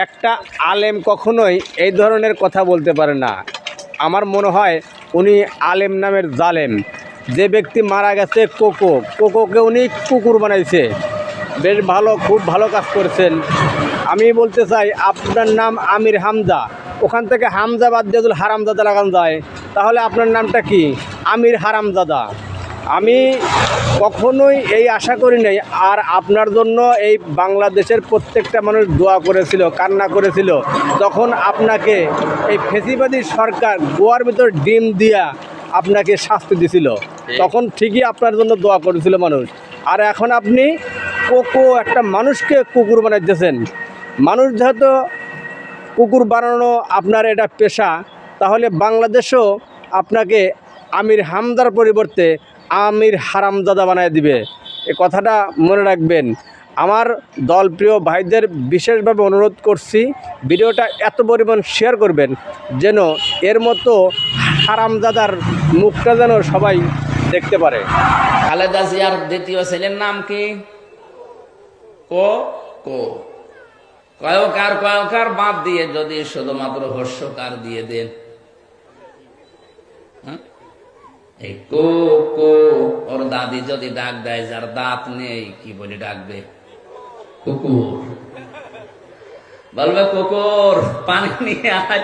একটা আলেম কখনোই এই ধরনের কথা বলতে পারে না। আমার মনে হয় উনি আলেম নামের জালেম। যে ব্যক্তি মারা গেছে কোকোকে উনি কুকুর বানাইছে। বেশ ভালো, খুব ভালো কাজ করছেন। আমি বলতে চাই আপনার নাম আমির হামজা, ওখান থেকে হামজা বাদ দিয়ে যদি হারামজাদা লাগানো যায় তাহলে আপনার নামটা কি? আমির হারামজাদা। আমি কখনোই এই আশা করি নাই। আর আপনার জন্য এই বাংলাদেশের প্রত্যেকটা মানুষ দোয়া করেছিল, কান্না করেছিল, তখন আপনাকে এই ফেসিবাদী সরকার গোয়ার ভিতর ডিম দিয়া আপনাকে শাস্তি দিছিল, তখন ঠিকই আপনার জন্য দোয়া করেছিল মানুষ। আর এখন আপনি একটা মানুষকে কুকুর বানাইতেছেন। মানুষ যেহেতু কুকুর বানানো আপনার এটা পেশা, তাহলে বাংলাদেশও আপনাকে আমির হামজার পরিবর্তে আমির হারামজাদা বানায় দিবে। এ কথাটা মনে রাখবেন। আমার দলপ্রিয় ভাইদের বিশেষভাবে অনুরোধ করছি, ভিডিওটা এত পরিমাণ শেয়ার করবেন যেন এর মতো হারামজাদার মুখটা যেন সবাই দেখতে পারে। খালেদা জিয়ার দ্বিতীয় ছেলের নাম কি? কয়কার বাদ দিয়ে যদি শুধুমাত্র হর্ষকার দিয়ে দেন, এই কো ওর দাদি যদি ডাক দেয়, যার দাঁত নেই, কি বলে ডাকবে? কুকুর। বলবে কুকুর পানি নিয়ে আয়।